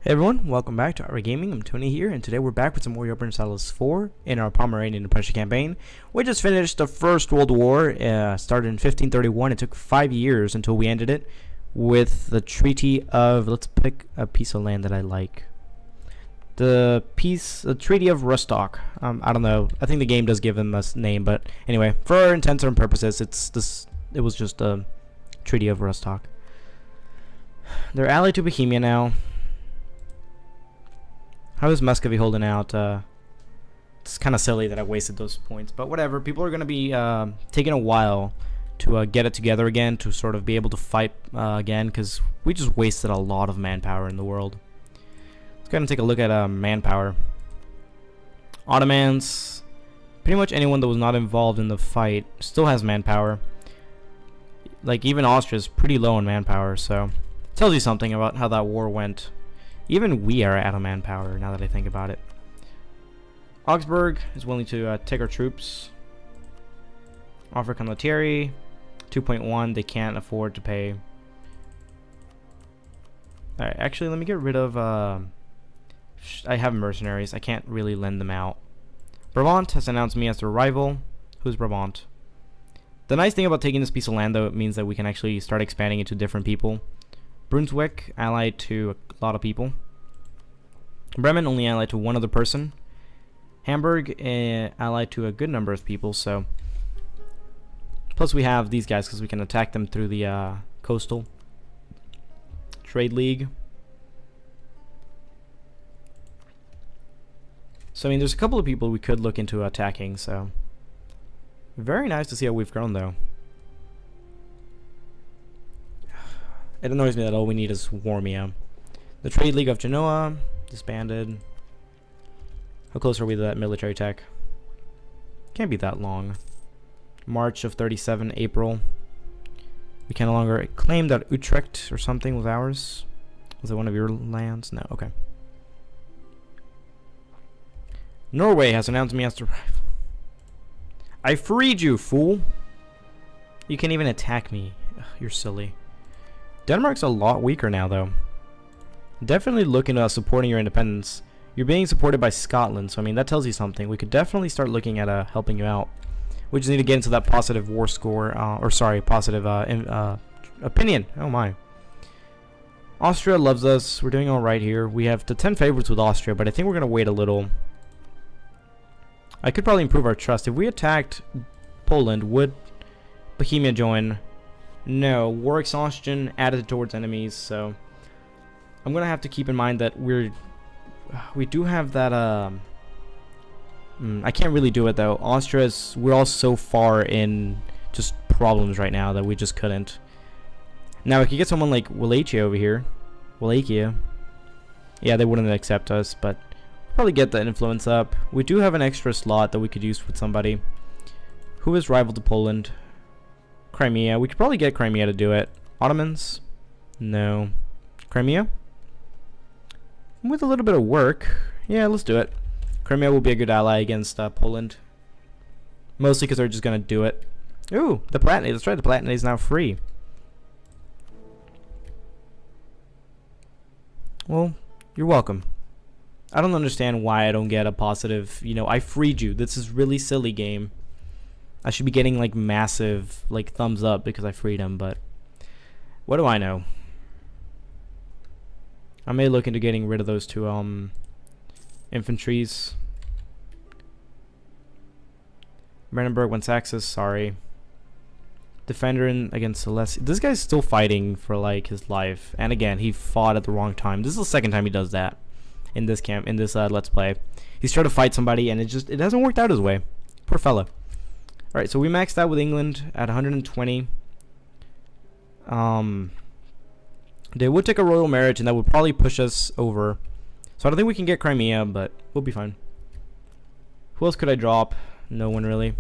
Hey everyone, welcome back to our gaming. I'm Tony here, and today we're back with some more Europa Universalis IV in our Pomeranian Depression campaign. We just finished the First World War, started in 1531. It took 5 years until we ended it with the Treaty of, let's pick a piece of land that I like. The Treaty of Rostock. I don't know, I think the game does give them a name, but anyway, for our intents and purposes, it was just a Treaty of Rostock. They're allied to Bohemia now. How is Muscovy holding out? It's kind of silly that I wasted those points, but whatever. People are going to be taking a while to get it together again, to sort of be able to fight again, because we just wasted a lot of manpower in the world. Let's go ahead and take a look at manpower. Ottomans, pretty much anyone that was not involved in the fight still has manpower. Like, even Austria's pretty low on manpower, so it tells you something about how that war went. Even we are out of manpower, now that I think about it. Augsburg is willing to take our troops. Offer condottieri. 2.1, they can't afford to pay. Alright, actually, let me get rid of... I have mercenaries. I can't really lend them out. Brabant has announced me as their rival. Who's Brabant? The nice thing about taking this piece of land, though, it means that we can actually start expanding into different people. Brunswick, allied to a lot of people. Bremen, only allied to one other person. Hamburg, allied to a good number of people, so... Plus we have these guys, because we can attack them through the coastal trade league. So, I mean, there's a couple of people we could look into attacking, so... Very nice to see how we've grown, though. It annoys me that all we need is Warmia. The Trade League of Genoa disbanded. How close are we to that military tech? Can't be that long. March of 37, April. We can no longer claim that Utrecht or something was ours. Was it one of your lands? No, okay. Norway has announced me as the rival. I freed you, fool! You can't even attack me. Ugh, you're silly. Denmark's a lot weaker now, though. Definitely look into supporting your independence. You're being supported by Scotland, so I mean, that tells you something. We could definitely start looking at helping you out. We just need to get into that positive war score, positive opinion. Oh my. Austria loves us. We're doing alright here. We have the 10 favorites with Austria, but I think we're going to wait a little. I could probably improve our trust. If we attacked Poland, would Bohemia join? No, war exhaustion added towards enemies, so I'm gonna have to keep in mind that we do have that I can't really do it though. We're all so far in just problems right now that we just couldn't. Now we could get someone like Wallachia over here. Wallachia. Yeah, they wouldn't accept us, but probably get the influence up. We do have an extra slot that we could use with somebody. Who is rival to Poland? Crimea. We could probably get Crimea to do it. Ottomans? No. Crimea? With a little bit of work. Yeah, let's do it. Crimea will be a good ally against Poland. Mostly because they're just going to do it. Ooh, the Palatinate. That's right, the Palatinate is now free. Well, you're welcome. I don't understand why I don't get a positive, I freed you. This is really silly game. I should be getting like massive thumbs up because I freed him, but what do I know? I may look into getting rid of those two infantries. Brandenburg wants access, sorry. Defender against Celestia. This guy's still fighting for like his life, and again he fought at the wrong time. This is the second time he does that in this let's play. He's trying to fight somebody and it hasn't worked out his way. Poor fella. Alright, so we maxed out with England at 120. They would take a royal marriage, and that would probably push us over. So I don't think we can get Crimea, but we'll be fine. Who else could I drop? No one really.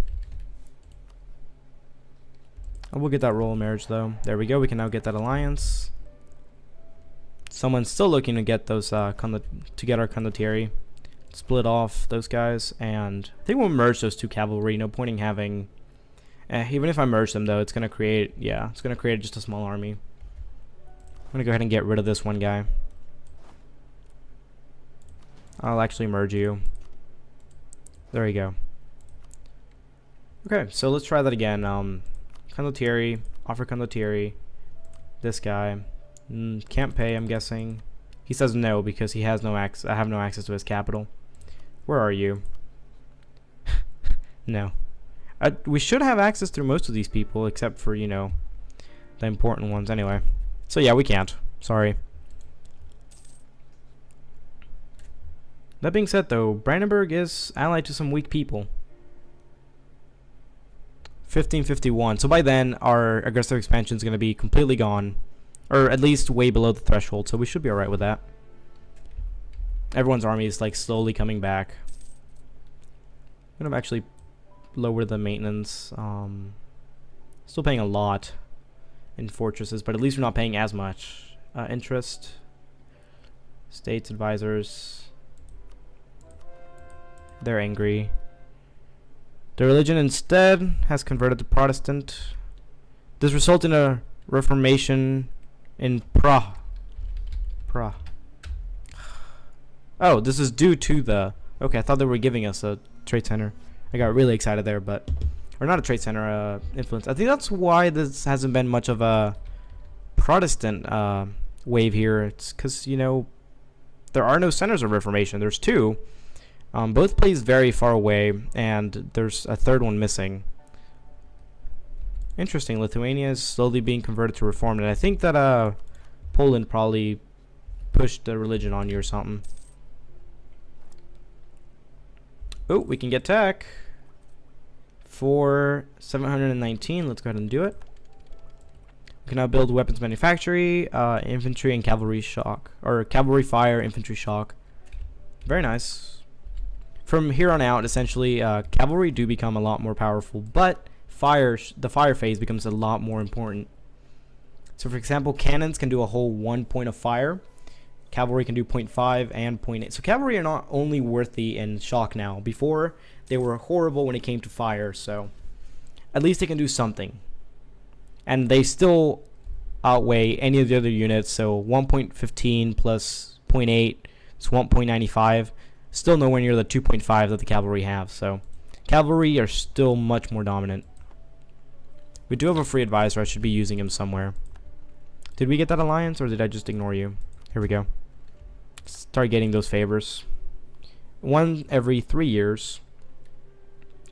I will get that royal marriage, though. There we go. We can now get that alliance. Someone's still looking to get those to get our condottieri. Split off those guys, and I think we'll merge those two cavalry. No point in having even if I merge them though, it's gonna create just a small army. I'm gonna go ahead and get rid of this one guy. I'll actually merge you. There you go. Okay, so let's try that again. Condottieri, offer Condottieri. This guy. Can't pay, I'm guessing. He says no because he has no access. I have no access to his capital. Where are you? No. We should have access through most of these people, except for, you know, the important ones anyway. So yeah, we can't. Sorry. That being said, though, Brandenburg is allied to some weak people. 1551. So by then, our aggressive expansion is going to be completely gone. Or at least way below the threshold, so we should be alright with that. Everyone's army is like slowly coming back. I'm going to actually lower the maintenance. Still paying a lot in fortresses, but at least we're not paying as much. Interest. States, advisors. They're angry. The religion instead has converted to Protestant. This resulted in a reformation in Prague. Oh, this is due to the... Okay, I thought they were giving us a trade center. I got really excited there, but... Or not a trade center, influence. I think that's why this hasn't been much of a Protestant wave here. It's because, you know, there are no centers of reformation. There's two. Both places very far away, and there's a third one missing. Interesting. Lithuania is slowly being converted to Reformed, and I think that Poland probably pushed the religion on you or something. Oh, we can get tech for 719. Let's go ahead and do it. We can now build weapons manufactory, infantry, and cavalry shock, or cavalry fire, infantry shock. Very nice. From here on out, essentially, cavalry do become a lot more powerful, but the fire phase becomes a lot more important. So, for example, cannons can do a whole 1 point of fire. Cavalry can do 0.5 and 0.8. So cavalry are not only worthy in shock now. Before, they were horrible when it came to fire, so at least they can do something. And they still outweigh any of the other units, so 1.15 plus 0.8 is 1.95. Still nowhere near the 2.5 that the cavalry have, so cavalry are still much more dominant. We do have a free advisor. I should be using him somewhere. Did we get that alliance, or did I just ignore you? Here we go. Start getting those favors. 1 every 3 years.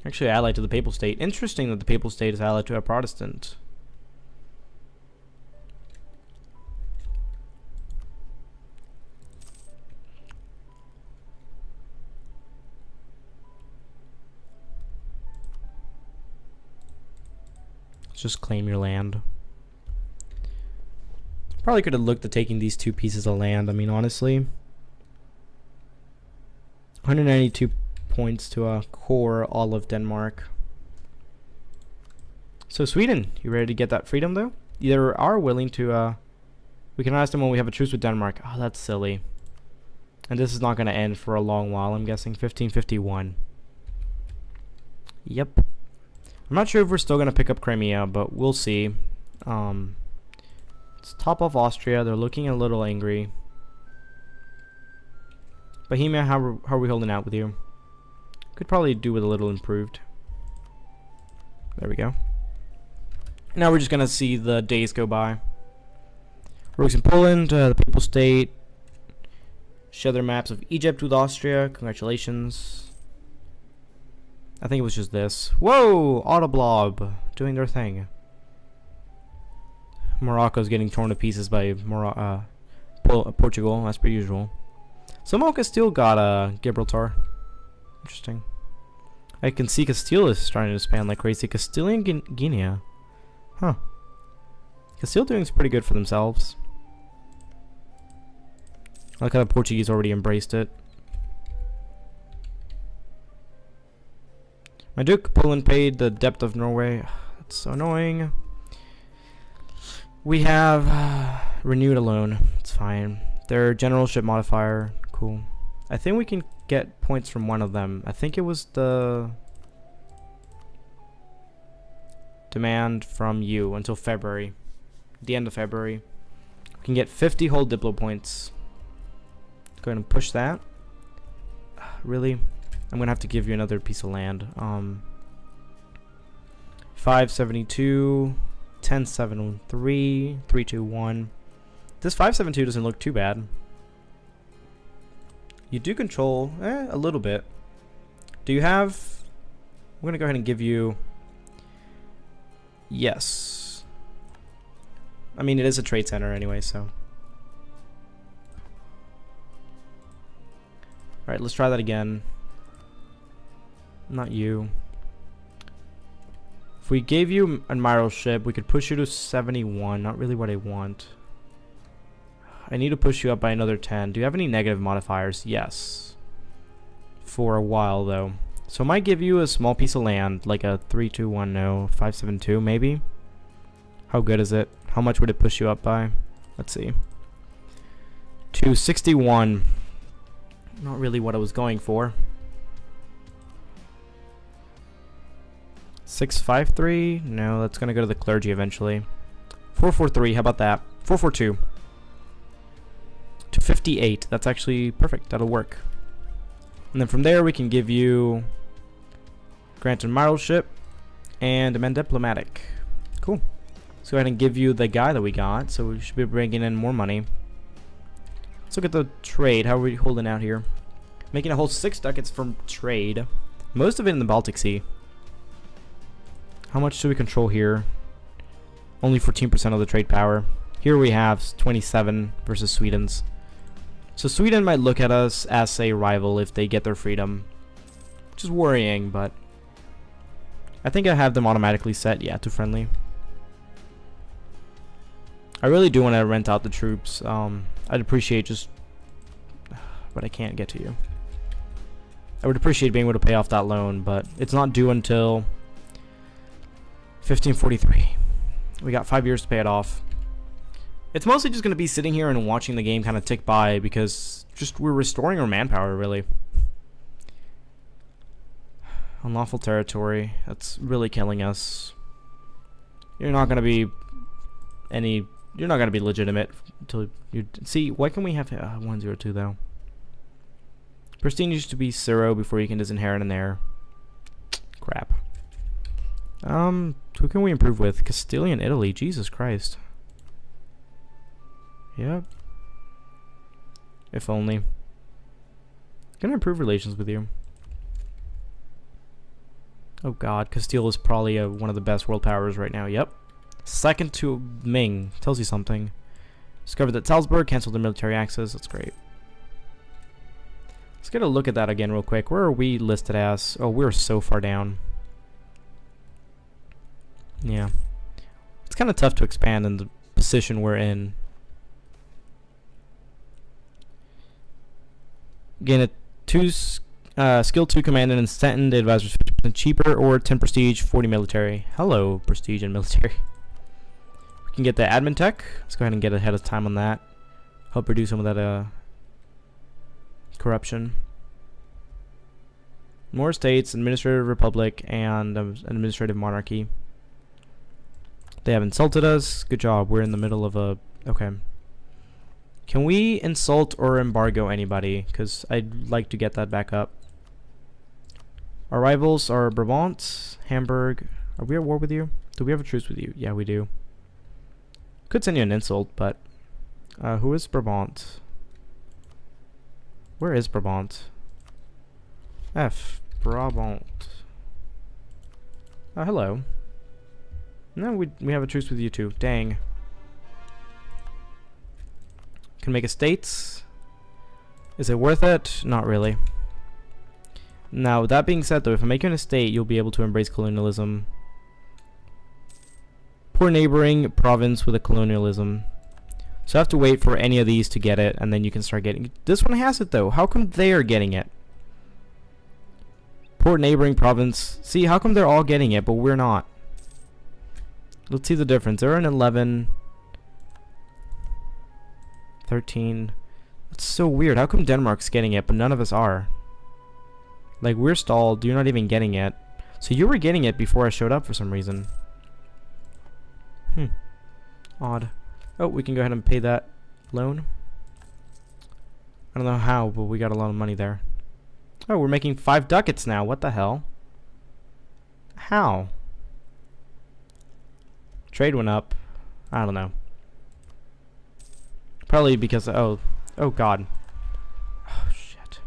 Actually allied to the Papal State. Interesting that the Papal State is allied to a Protestant. Let's just claim your land. Probably could have looked at taking these 2 pieces of land. I mean, honestly. 192 points to core all of Denmark. So Sweden, you ready to get that freedom though? They are willing to, we can ask them when we have a truce with Denmark. Oh, that's silly. And this is not going to end for a long while, I'm guessing. 1551. Yep. I'm not sure if we're still going to pick up Crimea, but we'll see. Let's top off Austria. They're looking a little angry. Bohemia, how are we holding out with you? Could probably do with a little improved. There we go. Now we're just going to see the days go by. Rogues in Poland, the Papal State. Share their maps of Egypt with Austria. Congratulations. I think it was just this. Whoa! Autoblob doing their thing. Morocco's getting torn to pieces by Portugal, as per usual. Somehow Castile got Gibraltar. Interesting. I can see Castile is starting to expand like crazy. Castilian Guinea. Huh. Castile doing pretty good for themselves. I like how the Portuguese already embraced it. My Duke, Poland paid the depth of Norway. That's so annoying. We have renewed a loan. It's fine. Their generalship modifier. Cool. I think we can get points from one of them. I think it was the demand from you until February. The end of February. We can get 50 whole Diplo points. Go ahead and push that. Really? I'm gonna have to give you another piece of land. 572, 1073, 321. This 572 doesn't look too bad. You do control a little bit. Do you have? I'm gonna go ahead and give you. Yes. I mean, it is a trade center anyway, so. Alright, let's try that again. Not you. If we gave you an Admiral ship, we could push you to 71. Not really what I want. I need to push you up by another 10. Do you have any negative modifiers? Yes. For a while, though. So I might give you a small piece of land, like a 321, no, 572 maybe. How good is it? How much would it push you up by? Let's see. 261. Not really what I was going for. 653? No, that's gonna go to the clergy eventually. 443, how about that? 442. 258, that's actually perfect, that'll work. And then from there we can give you grant admiralship and amend diplomatic. Cool. Let's go ahead and give you the guy that we got, so we should be bringing in more money. Let's look at the trade. How are we holding out here? Making a whole 6 ducats from trade. Most of it in the Baltic Sea. How much do we control here? Only 14% of the trade power. Here we have 27 versus Sweden's. So Sweden might look at us as a rival if they get their freedom. Which is worrying, but I think I have them automatically set, yeah, to friendly. I really do want to rent out the troops. I'd appreciate just, but I can't get to you. I would appreciate being able to pay off that loan, but it's not due until 1543. We got 5 years to pay it off. It's mostly just going to be sitting here and watching the game kind of tick by because just we're restoring our manpower, really. Unlawful territory. That's really killing us. You're not going to be any... You're not going to be legitimate until you... See, why can we have 102, though? Pristine used to be 0 before you can disinherit an heir. Crap. Who can we improve with? Castilian Italy. Jesus Christ. Yep. If only. Gonna improve relations with you. Oh god, Castile is probably one of the best world powers right now. Yep. Second to Ming. Tells you something. Discovered that Salzburg canceled their military access. That's great. Let's get a look at that again real quick. Where are we listed as? Oh, we're so far down. Yeah. It's kind of tough to expand in the position we're in. Gain a skill 2 command and sentient advisors 50% cheaper or 10 prestige, 40 military. Hello, prestige and military. We can get the admin tech. Let's go ahead and get ahead of time on that. Help reduce some of that corruption. More states, administrative republic, and an administrative monarchy. They have insulted us. Good job. We're in the middle of a... Okay. Can we insult or embargo anybody? Because I'd like to get that back up. Our rivals are Brabant, Hamburg. Are we at war with you? Do we have a truce with you? Yeah, we do. Could send you an insult, but... who is Brabant? Where is Brabant? F. Brabant. Oh, hello. No, we have a truce with you too. Dang. Can make estates. Is it worth it? Not really. Now, that being said though, if I make you an estate, you'll be able to embrace colonialism. Poor neighboring province with a colonialism. So I have to wait for any of these to get it, and then you can start getting... This one has it though. How come they are getting it? Poor neighboring province. See, how come they're all getting it, but we're not? Let's see the difference. They're an 11... 13. That's so weird. How come Denmark's getting it, but none of us are? Like, we're stalled. You're not even getting it. So you were getting it before I showed up for some reason. Odd. Oh, we can go ahead and pay that loan. I don't know how, but we got a lot of money there. Oh, we're making 5 ducats now. What the hell? How? Trade went up. I don't know. Probably because oh god. Oh shit.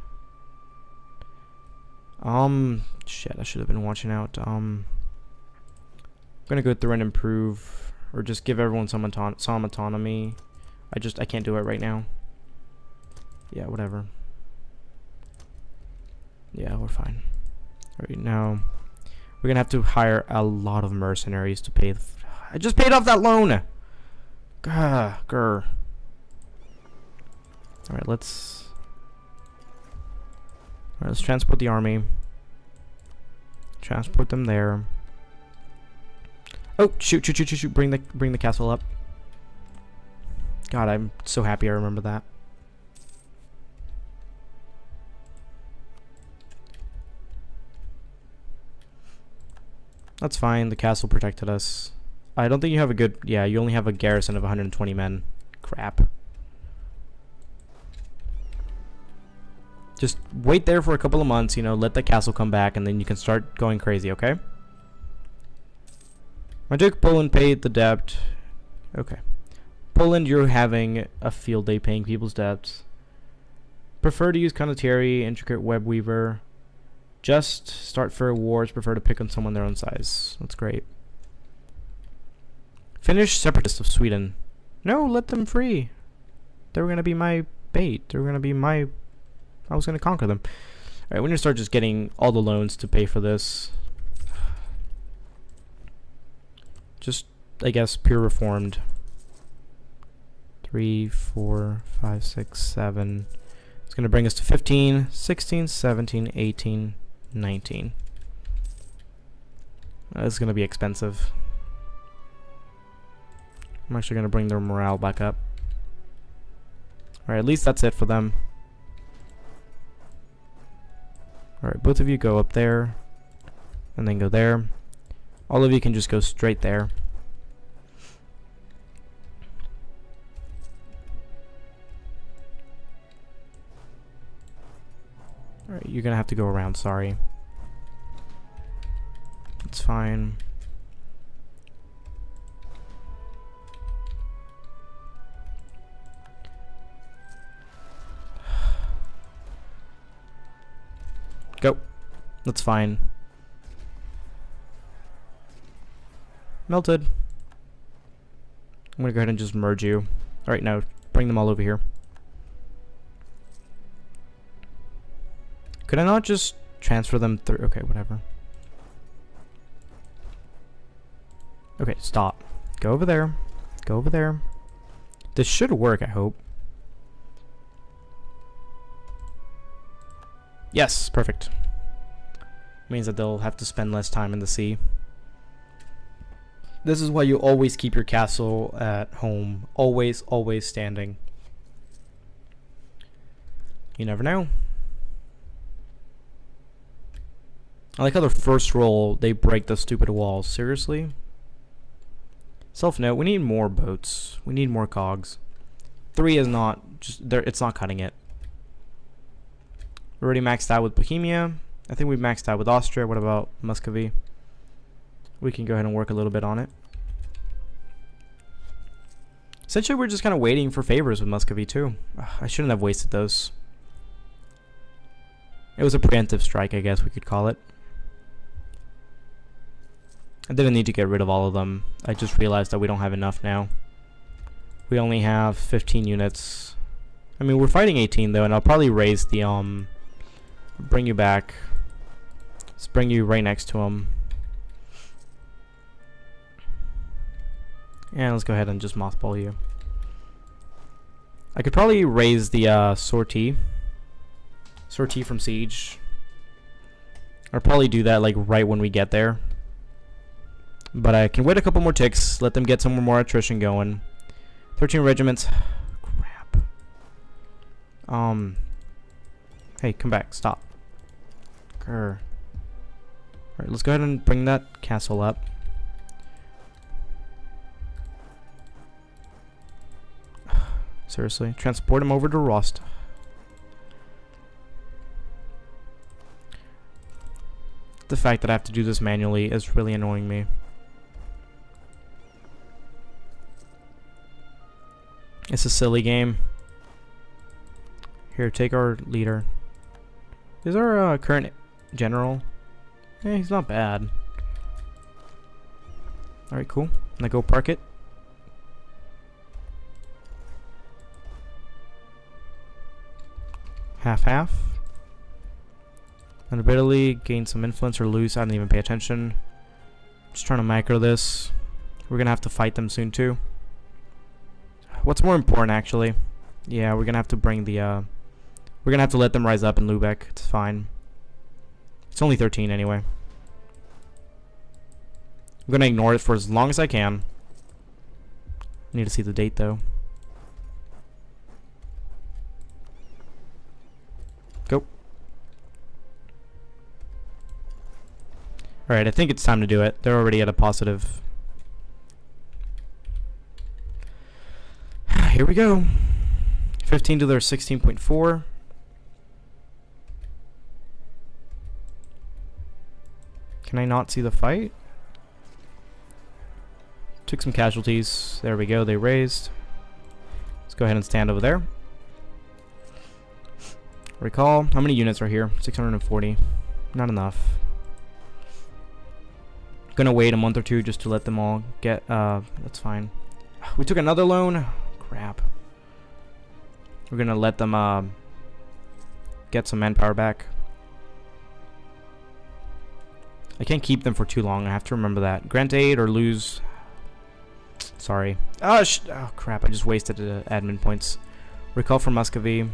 Shit, I should have been watching out. I'm gonna go through and improve, or just give everyone some autonomy. I can't do it right now. Yeah, whatever. Yeah, we're fine. Alright, now we're gonna have to hire a lot of mercenaries to pay. I just paid off that loan. Grr. Alright, let's transport the army. Transport them there. Oh, shoot. Bring the castle up. God, I'm so happy I remember that. That's fine. The castle protected us. I don't think you have a good... Yeah, you only have a garrison of 120 men. Crap. Just wait there for a couple of months, you know, let the castle come back, and then you can start going crazy, okay? My Duke Poland paid the debt. Okay. Poland, you're having a field day paying people's debts. Prefer to use condottieri, intricate web weaver. Just start fair wars, prefer to pick on someone their own size. That's great. Finnish separatists of Sweden. No, let them free. They were going to be my bait. They were going to be my... I was going to conquer them. Alright, we're going to start just getting all the loans to pay for this. Just, I guess, pure reformed. 3, 4, 5, 6, 7. It's going to bring us to 15, 16, 17, 18, 19. This is going to be expensive. I'm actually going to bring their morale back up. Alright, at least that's it for them. Alright, both of you go up there. And then go there. All of you can just go straight there. Alright, you're gonna have to go around, sorry. It's fine. Go. That's fine. Melted. I'm gonna go ahead and just merge you. Alright, now bring them all over here. Could I not just transfer them through? Okay, whatever. Okay, stop. Go over there. Go over there. This should work, I hope. Yes, perfect. Means that they'll have to spend less time in the sea. This is why you always keep your castle at home. Always, always standing. You never know. I like how the first roll, they break the stupid walls. Seriously? Self-note, we need more boats. We need more cogs. 3 is not, just there. It's not cutting it. We're already maxed out with Bohemia. I think we've maxed out with Austria. What about Muscovy? We can go ahead and work a little bit on it. Essentially, we're just kind of waiting for favors with Muscovy too. I shouldn't have wasted those. It was a preemptive strike, I guess we could call it. I didn't need to get rid of all of them. I just realized that we don't have enough now. We only have 15 units. I mean, we're fighting 18 though, and I'll probably raise the bring you back. Let's bring you right next to him. And let's go ahead and just mothball you. I could probably raise the sortie from siege. I'll probably do that like right when we get there. But I can wait a couple more ticks, let them get some more attrition going. 13 regiments. Crap. Hey, come back. Stop. Grr. Alright, let's go ahead and bring that castle up. Seriously. Transport him over to Rost. The fact that I have to do this manually is really annoying me. It's a silly game. Here, take our leader. Is our current general? Eh, he's not bad. Alright, cool. Now go park it. Half-half. And ability, gain some influence or lose. I didn't even pay attention. Just trying to macro this. We're gonna have to fight them soon too. What's more important, actually? Yeah, we're gonna have to bring the we're gonna have to let them rise up in Lubeck. It's fine. It's only 13 anyway. I'm gonna ignore it for as long as I can. I need to see the date though. Go. Alright, I think it's time to do it. They're already at a positive. Here we go. 15 to their 16.4. Can I not see the fight? Took some casualties. There we go. They raised. Let's go ahead and stand over there. Recall. How many units are here? 640. Not enough. Gonna wait a month or two just to let them all get. That's fine. We took another loan. Crap. We're gonna let them get some manpower back. I can't keep them for too long. I have to remember that. Grant aid or lose. Sorry. Oh crap! I just wasted admin points. Recall from Muscovy.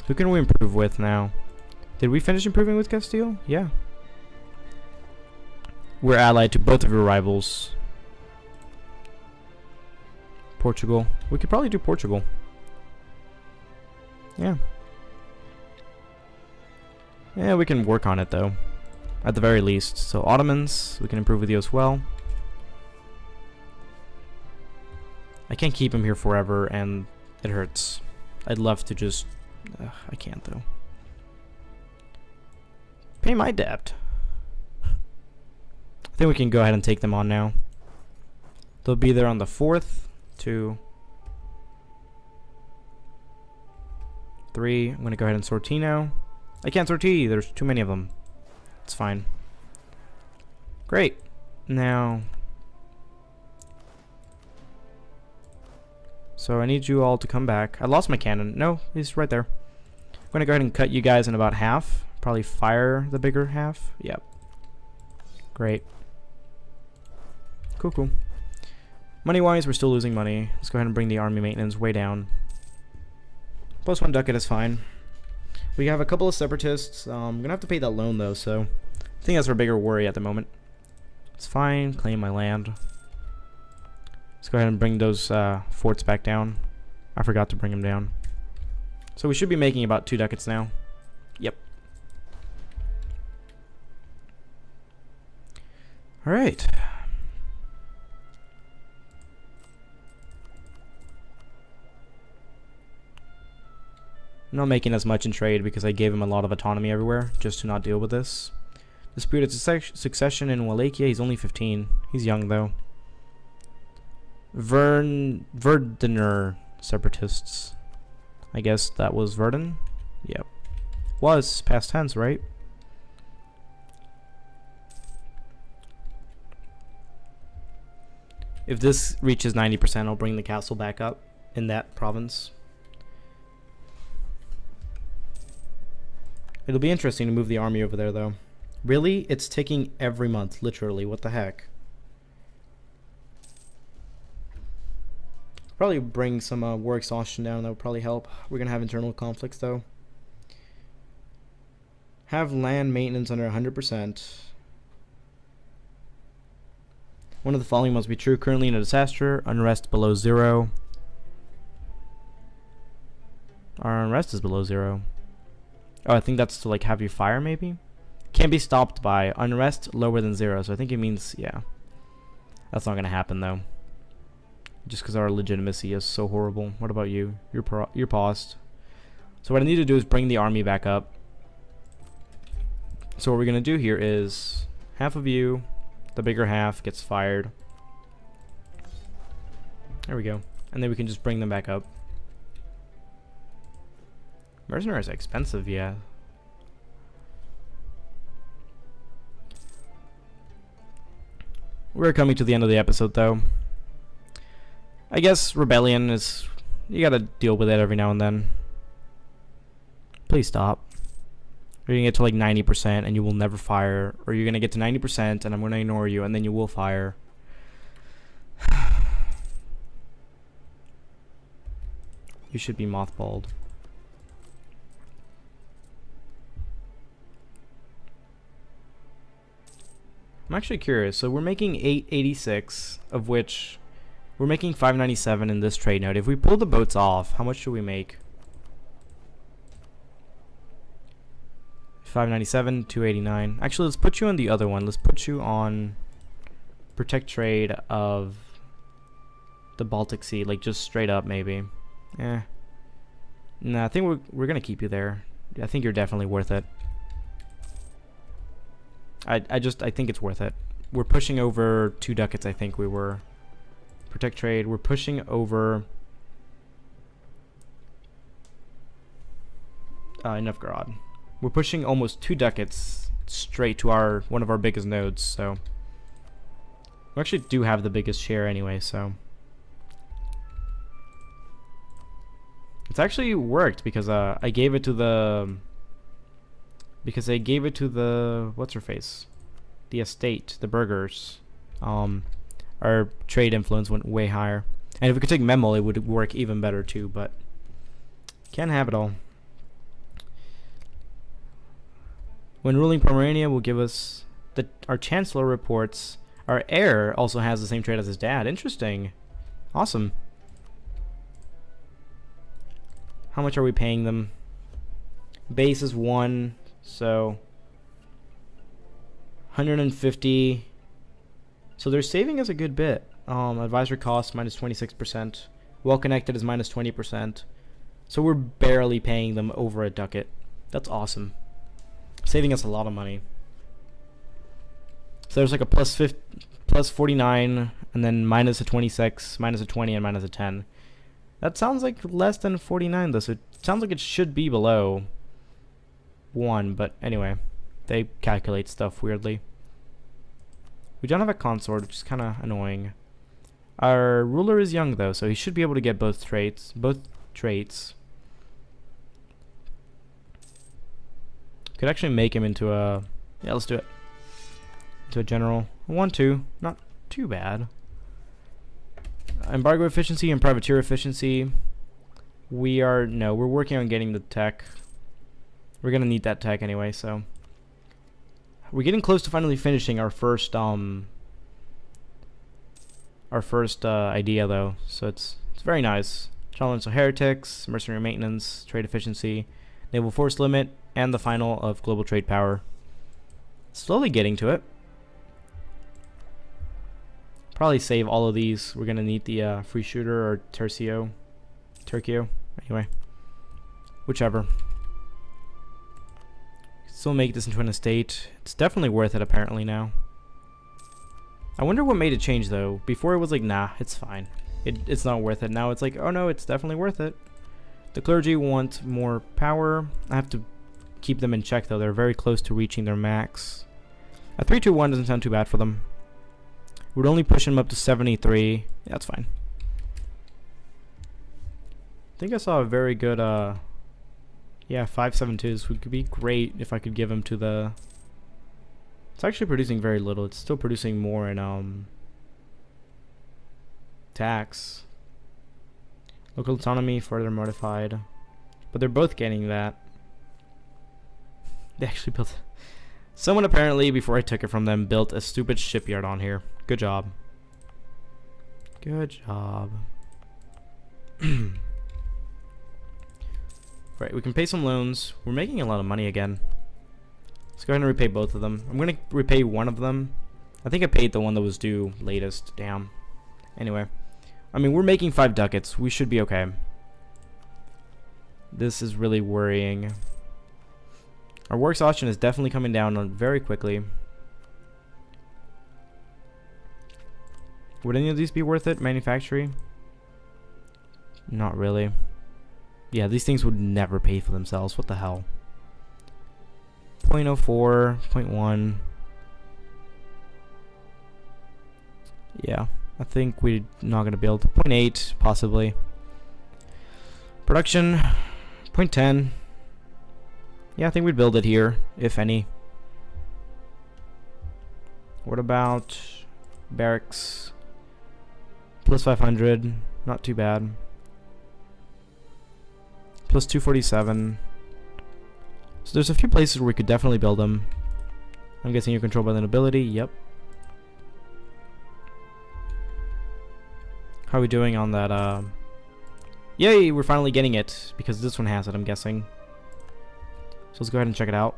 Who can we improve with now? Did we finish improving with Castile? Yeah. We're allied to both of your rivals. Portugal. We could probably do Portugal. Yeah. Yeah, we can work on it though. At the very least. So Ottomans, we can improve with you as well. I can't keep him here forever and it hurts. I'd love to just... I can't though. Pay my debt. I think we can go ahead and take them on now. They'll be there on the 4th. 2, 3. I'm going to go ahead and sortie now. I can't sortie. There's too many of them. It's fine. Great. Now... So I need you all to come back. I lost my cannon. No, he's right there. I'm going to go ahead and cut you guys in about half. Probably fire the bigger half. Yep. Great. Cool, cool. Money-wise, we're still losing money. Let's go ahead and bring the army maintenance way down. Plus 1 ducat is fine. We have a couple of separatists. I'm going to have to pay that loan, though, so... I think that's our bigger worry at the moment. It's fine. Claim my land. Let's go ahead and bring those forts back down. I forgot to bring them down. So we should be making about 2 ducats now. Yep. Alright. I'm not making as much in trade because I gave him a lot of autonomy everywhere just to not deal with this. Disputed succession in Wallachia. He's only 15. He's young though. Verdener separatists. I guess that was Verdun. Yep. Was past tense, right? If this reaches 90%, I'll bring the castle back up in that province. It'll be interesting to move the army over there, though. Really? It's taking every month, literally. What the heck? Probably bring some war exhaustion down. That would probably help. We're going to have internal conflicts, though. Have land maintenance under 100%. One of the following must be true. Currently in a disaster. Unrest below 0. Our unrest is below 0. Oh, I think that's to like have you fire maybe? Can't be stopped by unrest lower than 0. So I think it means, yeah. That's not going to happen though. Just because our legitimacy is so horrible. What about you? You're paused. So what I need to do is bring the army back up. So what we're going to do here is half of you, the bigger half, gets fired. There we go. And then we can just bring them back up. Mercenaries are expensive, yeah. We're coming to the end of the episode, though. I guess rebellion is... You gotta deal with it every now and then. Please stop. You're gonna get to like 90% and you will never fire. Or you're gonna get to 90% and I'm gonna ignore you and then you will fire. You should be mothballed. I'm actually curious. So we're making 886, of which we're making 597 in this trade node. If we pull the boats off, how much should we make? 597, 289. Actually, let's put you on the other one. Let's put you on protect trade of the Baltic Sea, like just straight up maybe. Nah, I think we're gonna keep you there. I think you're definitely worth it. I think it's worth it. We're pushing over 2 ducats. I think we were protect trade. We're pushing over Novgorod. We're pushing almost 2 ducats straight to one of our biggest nodes. So we actually do have the biggest share anyway. So it's actually worked because I gave it to the. Because they gave it to the what's her face, the estate, the burghers. Our trade influence went way higher, and if we could take Memel, it would work even better too. But can't have it all. When ruling Pomerania will give us our chancellor reports. Our heir also has the same trade as his dad. Interesting, awesome. How much are we paying them? Base is 1. So 150. So they're saving us a good bit. Advisory cost minus 26%. Well connected is minus 20%. So we're barely paying them over a ducat. That's awesome. Saving us a lot of money. So there's like a plus 49, and then minus a 26, minus a 20, and minus a 10. That sounds like less than 49 though. So it sounds like it should be below 1, but anyway, they calculate stuff weirdly. We don't have a consort, which is kind of annoying. Our ruler is young though, so he should be able to get both traits. Could actually make him into a let's do it. Into a general. 1-2, not too bad. Embargo efficiency and privateer efficiency. We're working on getting the tech. We're gonna need that tech anyway, so we're getting close to finally finishing our first idea though. So it's very nice. Challenge of heretics, mercenary maintenance, trade efficiency, naval force limit, and the final of global trade power. Slowly getting to it. Probably save all of these. We're gonna need the free shooter or Tercio. Anyway, whichever. Still make this into an estate. It's definitely worth it apparently now. I wonder what made it change though. Before it was like, nah, it's fine. It's not worth it. Now it's like, oh no, it's definitely worth it. The clergy want more power. I have to keep them in check though. They're very close to reaching their max. A 3-2-1 doesn't sound too bad for them. We'd only push them up to 73. Yeah, that's fine. I think I saw a very good 5.72s would be great if I could give him to the. It's actually producing very little. It's still producing more in tax. Local autonomy further modified, but they're both getting that. They actually built. Someone apparently before I took it from them built a stupid shipyard on here. Good job. Good job. Right, we can pay some loans. We're making a lot of money again. Let's go ahead and repay both of them. I'm going to repay one of them. I think I paid the one that was due latest. Damn. Anyway. I mean, we're making 5 ducats. We should be okay. This is really worrying. Our war exhaustion is definitely coming down very quickly. Would any of these be worth it? Manufacturing? Not really. Yeah, these things would never pay for themselves. What the hell? 0.04, 0.1. Yeah, I think we're not going to build 0.8, possibly. Production, 0.10. Yeah, I think we'd build it here, if any. What about barracks? Plus 500, not too bad. Plus 247. So there's a few places where we could definitely build them. I'm guessing you're controlled by the nobility. Yep. How are we doing on that? Yay, we're finally getting it because this one has it, I'm guessing. So let's go ahead and check it out.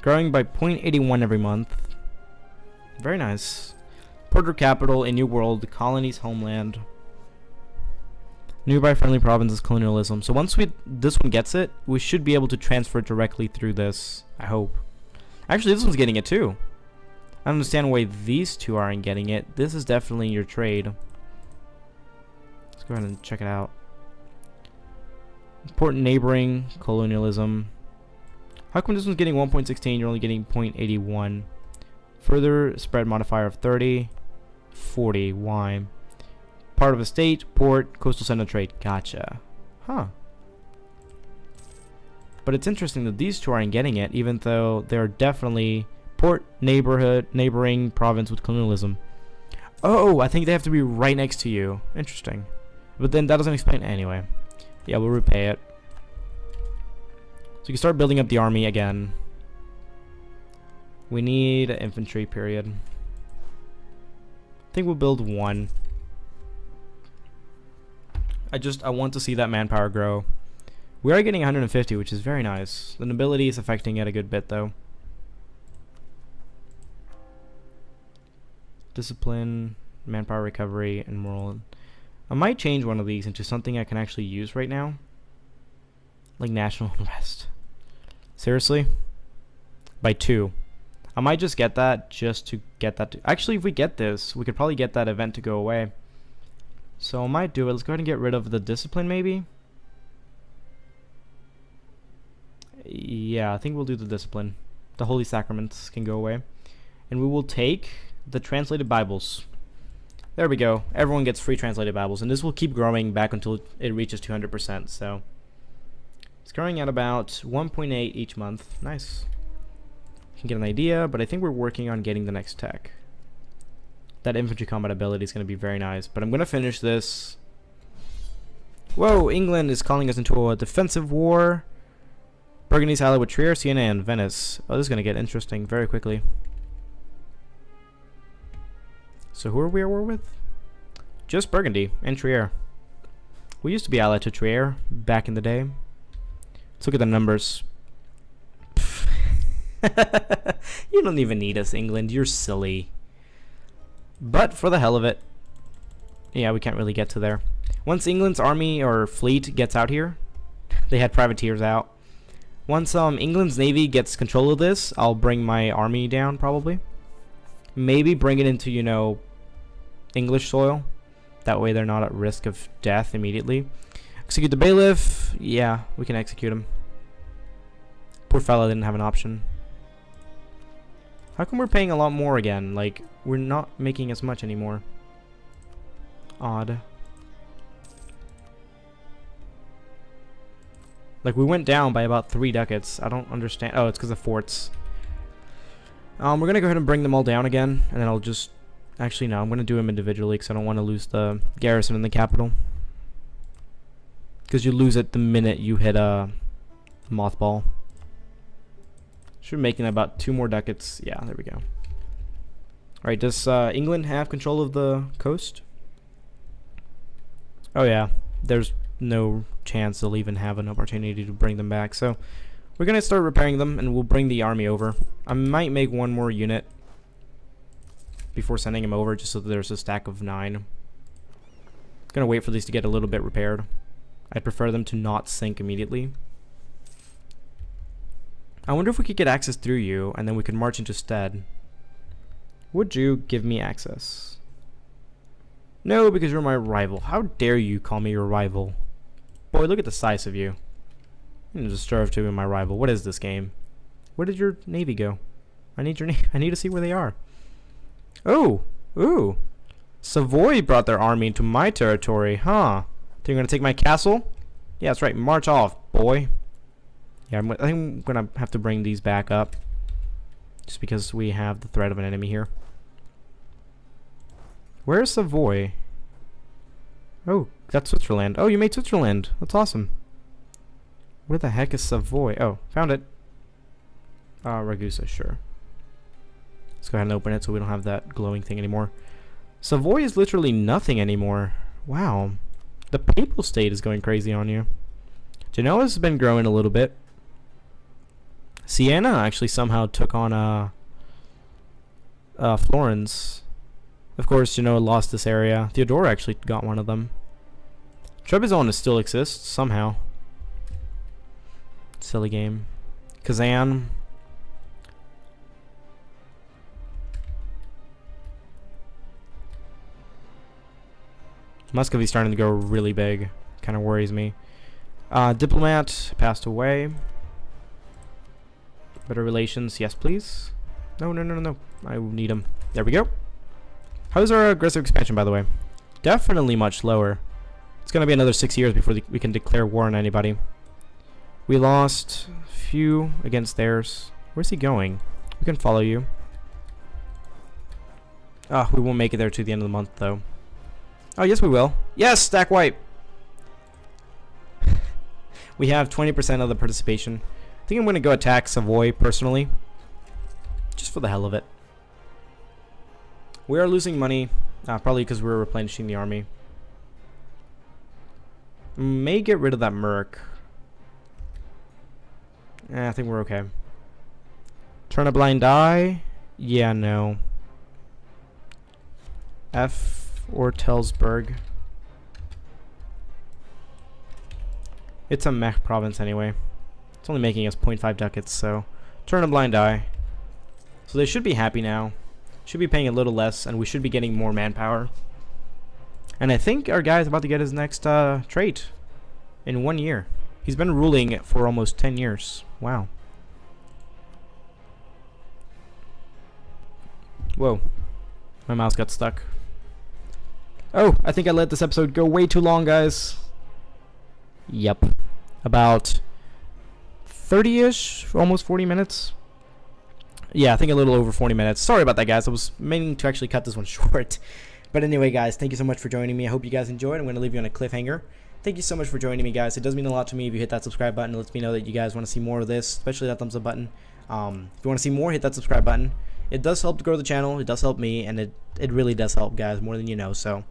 Growing by 0.81 every month. Very nice. Porter capital, a new world, colonies, homeland. Nearby friendly provinces, colonialism. So once this one gets it, we should be able to transfer it directly through this. I hope. Actually, this one's getting it too. I don't understand why these two aren't getting it. This is definitely your trade. Let's go ahead and check it out. Important neighboring, colonialism. How come this one's getting 1.16? You're only getting 0.81. Further spread modifier of 30, 40. Why? Part of a state, port, coastal center trade. Gotcha. Huh. But it's interesting that these two aren't getting it, even though they're definitely port, neighborhood, neighboring province with colonialism. Oh, I think they have to be right next to you. Interesting. But then that doesn't explain it anyway. Yeah, we'll repay it. So you can start building up the army again. We need infantry, period. I think we'll build one. I want to see that manpower grow. We are getting 150, which is very nice. The nobility is affecting it a good bit, though. Discipline, manpower recovery, and moral. I might change one of these into something I can actually use right now. Like national unrest. Seriously? By 2. I might just get that just to get that. Actually, if we get this, we could probably get that event to go away. So I might do it. Let's go ahead and get rid of the discipline, maybe. Yeah, I think we'll do the discipline. The holy sacraments can go away. And we will take the translated Bibles. There we go. Everyone gets free translated Bibles. And this will keep growing back until it reaches 200%. So it's growing at about 1.8 each month. Nice. You can get an idea, but I think we're working on getting the next tech. That infantry combat ability is going to be very nice. But I'm going to finish this. Whoa, England is calling us into a defensive war. Burgundy's allied with Trier, Siena, and Venice. Oh, this is going to get interesting very quickly. So who are we at war with? Just Burgundy and Trier. We used to be allied to Trier back in the day. Let's look at the numbers. You don't even need us, England. You're silly. But for the hell of it, yeah, we can't really get to there. Once England's army or fleet gets out here, they had privateers out. Once England's navy gets control of this, I'll bring my army down probably. Maybe bring it into, you know, English soil. That way they're not at risk of death immediately. Execute the bailiff. Yeah, we can execute him. Poor fella didn't have an option. How come we're paying a lot more again? Like, we're not making as much anymore. Odd. Like, we went down by about 3 ducats. I don't understand. Oh, it's because of forts. We're going to go ahead and bring them all down again. And then I'll just... Actually, no. I'm going to do them individually because I don't want to lose the garrison in the capital. Because you lose it the minute you hit a mothball. Should be making about 2 more ducats. Yeah, there we go. Alright, does England have control of the coast? Oh yeah, there's no chance they'll even have an opportunity to bring them back. So we're going to start repairing them and we'll bring the army over. I might make 1 more unit before sending them over just so that there's a stack of 9. I'm going to wait for these to get a little bit repaired. I'd prefer them to not sink immediately. I wonder if we could get access through you, and then we could march into Stead. Would you give me access? No, because you're my rival. How dare you call me your rival? Boy, look at the size of you. You deserve to be my rival. What is this game? Where did your navy go? I need your navy. I need to see where they are. Oh, ooh. Savoy brought their army into my territory, huh? Think you're gonna take my castle? Yeah, that's right. March off, boy. Yeah, I think I'm gonna have to bring these back up, just because we have the threat of an enemy here. Where's Savoy? Oh, that's Switzerland. Oh, you made Switzerland. That's awesome. Where the heck is Savoy? Oh, found it. Ragusa, sure. Let's go ahead and open it so we don't have that glowing thing anymore. Savoy is literally nothing anymore. Wow. The Papal State is going crazy on you. Genoa's been growing a little bit. Siena actually somehow took on Florence. Of course, Genoa lost this area. Theodora actually got one of them. Trebizond still exists somehow. Silly game. Kazan. Muscovy's starting to go really big. Kind of worries me. Diplomat passed away. Better relations, yes please. No. I need him. There we go. How's our aggressive expansion, by the way? Definitely much lower. It's going to be another 6 years before we can declare war on anybody. We lost a few against theirs. Where's he going? We can follow you. Oh, we won't make it there to the end of the month, though. Oh, yes, we will. Yes, stack wipe. We have 20% of the participation. I think I'm going to go attack Savoy, personally. Just for the hell of it. We are losing money. Probably because we're replenishing the army. May get rid of that Merc. I think we're okay. Turn a blind eye? Yeah, no. F or Telsberg. It's a mech province anyway. It's only making us 0.5 ducats, so turn a blind eye. So they should be happy now. Should be paying a little less, and we should be getting more manpower. And I think our guy is about to get his next trait in 1 year. He's been ruling for almost 10 years. Wow. Whoa. My mouse got stuck. Oh, I think I let this episode go way too long, guys. Yep. About 30-ish, almost 40 minutes. Yeah, I think a little over 40 minutes. Sorry about that, guys. I was meaning to actually cut this one short. But anyway, guys, thank you so much for joining me. I hope you guys enjoyed. I'm going to leave you on a cliffhanger. Thank you so much for joining me, guys. It does mean a lot to me if you hit that subscribe button. It lets me know that you guys want to see more of this, especially that thumbs up button. If you want to see more, hit that subscribe button. It does help to grow the channel. It does help me, and it really does help, guys, more than you know. So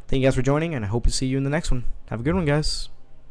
thank you guys for joining, and I hope to see you in the next one. Have a good one, guys.